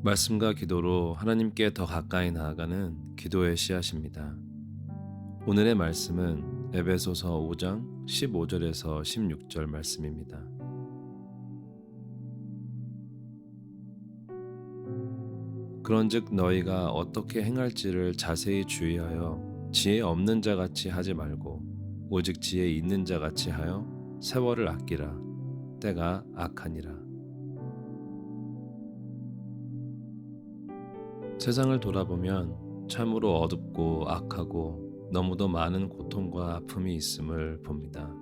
말씀과 기도로 하나님께 더 가까이 나아가는 기도의 씨앗입니다. 오늘의 말씀은 에베소서 5장 15절에서 16절 말씀입니다. 그런즉 너희가 어떻게 행할지를 자세히 주의하여 지혜 없는 자 같이 하지 말고 오직 지혜 있는 자 같이 하여 세월을 아끼라. 때가 악하니라. 세상을 돌아보면 참으로 어둡고 악하고 너무도 많은 고통과 아픔이 있음을 봅니다.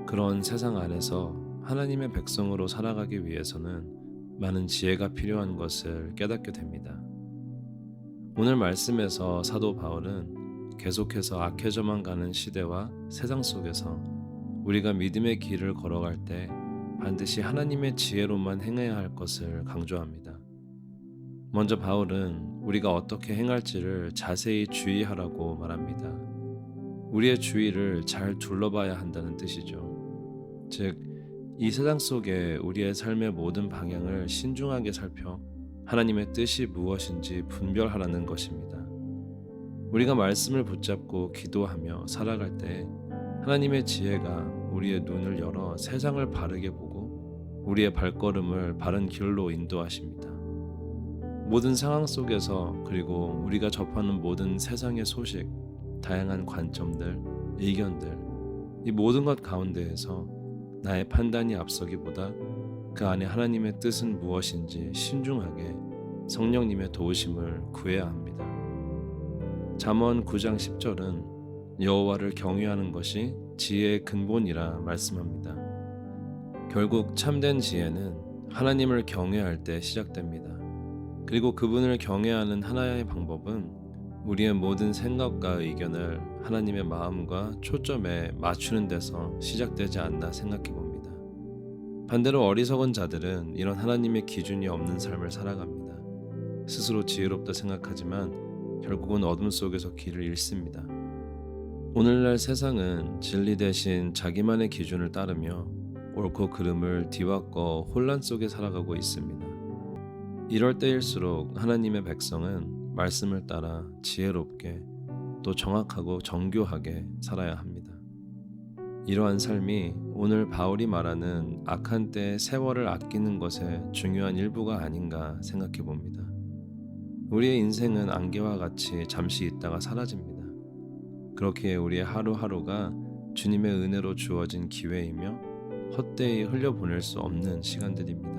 그런 세상 안에서 하나님의 백성으로 살아가기 위해서는 많은 지혜가 필요한 것을 깨닫게 됩니다. 오늘 말씀에서 사도 바울은 계속해서 악해져만 가는 시대와 세상 속에서 우리가 믿음의 길을 걸어갈 때 반드시 하나님의 지혜로만 행해야 할 것을 강조합니다. 먼저 바울은 우리가 어떻게 행할지를 자세히 주의하라고 말합니다. 우리의 주의를 잘 둘러봐야 한다는 뜻이죠. 즉, 이 세상 속에 우리의 삶의 모든 방향을 신중하게 살펴 하나님의 뜻이 무엇인지 분별하라는 것입니다. 우리가 말씀을 붙잡고 기도하며 살아갈 때 하나님의 지혜가 우리의 눈을 열어 세상을 바르게 보고 우리의 발걸음을 바른 길로 인도하십니다. 모든 상황 속에서 그리고 우리가 접하는 모든 세상의 소식, 다양한 관점들, 의견들, 이 모든 것 가운데에서 나의 판단이 앞서기보다 그 안에 하나님의 뜻은 무엇인지 신중하게 성령님의 도우심을 구해야 합니다. 잠언 9장 10절은 여호와를 경외하는 것이 지혜의 근본이라 말씀합니다. 결국 참된 지혜는 하나님을 경외할 때 시작됩니다. 그리고 그분을 경외하는 하나의 방법은 우리의 모든 생각과 의견을 하나님의 마음과 초점에 맞추는 데서 시작되지 않나 생각해 봅니다. 반대로 어리석은 자들은 이런 하나님의 기준이 없는 삶을 살아갑니다. 스스로 지혜롭다 생각하지만 결국은 어둠 속에서 길을 잃습니다. 오늘날 세상은 진리 대신 자기만의 기준을 따르며 옳고 그름을 뒤바꿔 혼란 속에 살아가고 있습니다. 이럴 때일수록 하나님의 백성은 말씀을 따라 지혜롭게 또 정확하고 정교하게 살아야 합니다. 이러한 삶이 오늘 바울이 말하는 악한 때의 세월을 아끼는 것의 중요한 일부가 아닌가 생각해 봅니다. 우리의 인생은 안개와 같이 잠시 있다가 사라집니다. 그렇기에 우리의 하루하루가 주님의 은혜로 주어진 기회이며 헛되이 흘려보낼 수 없는 시간들입니다.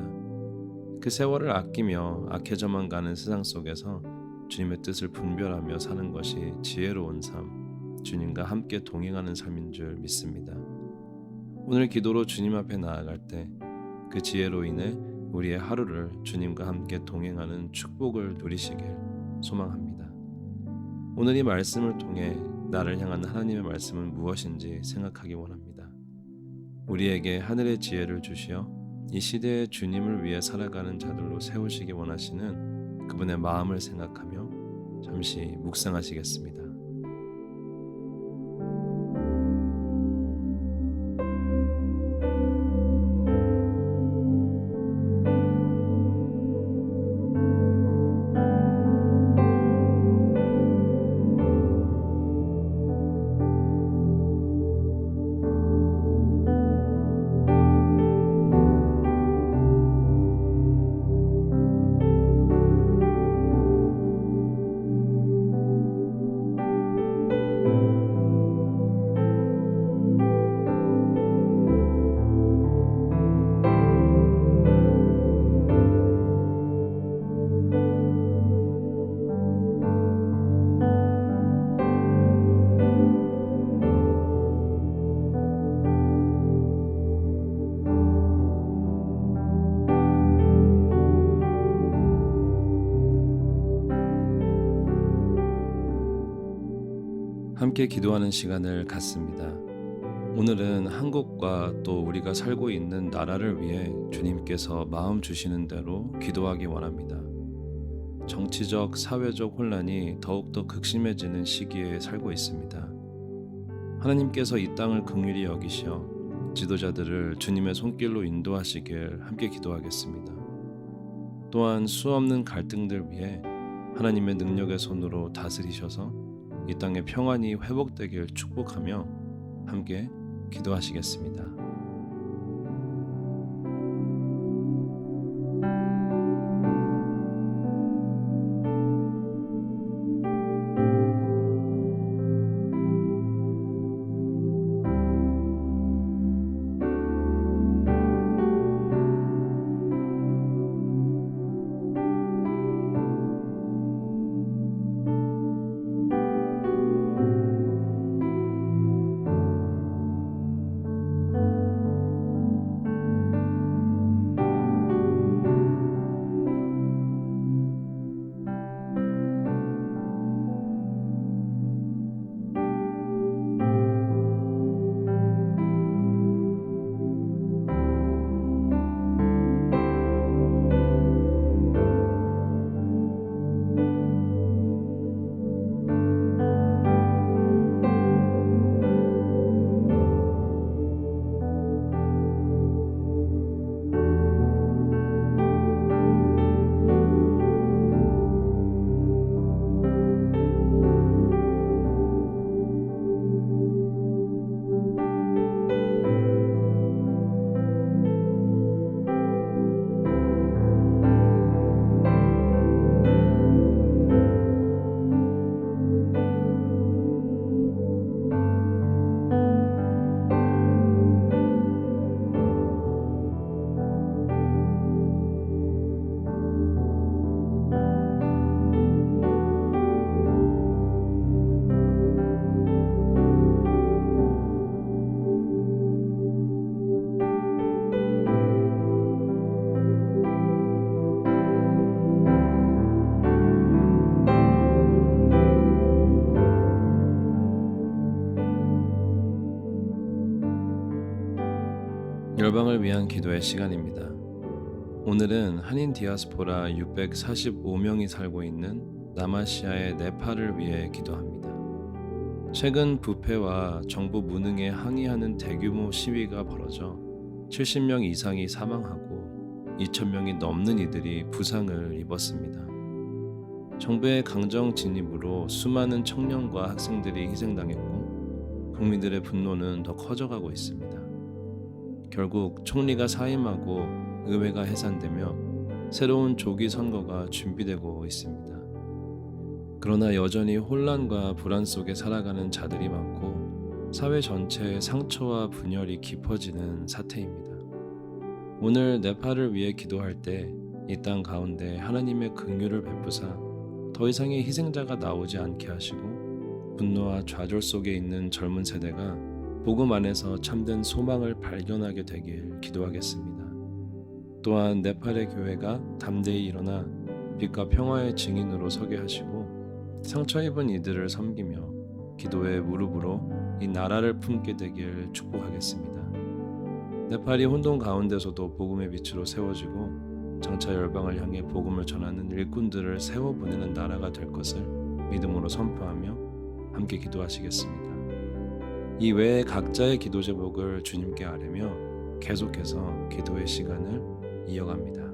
그 세월을 아끼며 악해져만 가는 세상 속에서 주님의 뜻을 분별하며 사는 것이 지혜로운 삶, 주님과 함께 동행하는 삶인 줄 믿습니다. 오늘 기도로 주님 앞에 나아갈 때 그 지혜로 인해 우리의 하루를 주님과 함께 동행하는 축복을 누리시길 소망합니다. 오늘 이 말씀을 통해 나를 향한 하나님의 말씀은 무엇인지 생각하기 원합니다. 우리에게 하늘의 지혜를 주시어 이 시대에 주님을 위해 살아가는 자들로 세우시기 원하시는 그분의 마음을 생각하며 잠시 묵상하시겠습니다. 함께 기도하는 시간을 갖습니다. 오늘은 한국과 또 우리가 살고 있는 나라를 위해 주님께서 마음 주시는 대로 기도하기 원합니다. 정치적, 사회적 혼란이 더욱더 극심해지는 시기에 살고 있습니다. 하나님께서 이 땅을 긍휼히 여기시어 지도자들을 주님의 손길로 인도하시길 함께 기도하겠습니다. 또한 수없는 갈등들 위해 하나님의 능력의 손으로 다스리셔서 이 땅의 평안이 회복되길 축복하며 함께 기도하시겠습니다. 열방을 위한 기도의 시간입니다. 오늘은 한인 디아스포라 645명이 살고 있는 남아시아의 네팔을 위해 기도합니다. 최근 부패와 정부 무능에 항의하는 대규모 시위가 벌어져 70명 이상이 사망하고 2,000명이 넘는 이들이 부상을 입었습니다. 정부의 강정 진입으로 수많은 청년과 학생들이 희생당했고 국민들의 분노는 더 커져가고 있습니다. 결국 총리가 사임하고 의회가 해산되며 새로운 조기 선거가 준비되고 있습니다. 그러나 여전히 혼란과 불안 속에 살아가는 자들이 많고 사회 전체의 상처와 분열이 깊어지는 사태입니다. 오늘 네팔을 위해 기도할 때 이 땅 가운데 하나님의 긍휼을 베푸사 더 이상의 희생자가 나오지 않게 하시고 분노와 좌절 속에 있는 젊은 세대가 복음 안에서 참된 소망을 발견하게 되길 기도하겠습니다. 또한 네팔의 교회가 담대히 일어나 빛과 평화의 증인으로 서게 하시고 상처 입은 이들을 섬기며 기도의 무릎으로 이 나라를 품게 되길 축복하겠습니다. 네팔이 혼돈 가운데서도 복음의 빛으로 세워지고 장차 열방을 향해 복음을 전하는 일꾼들을 세워보내는 나라가 될 것을 믿음으로 선포하며 함께 기도하시겠습니다. 이 외에 각자의 기도 제목을 주님께 아뢰며 계속해서 기도의 시간을 이어갑니다.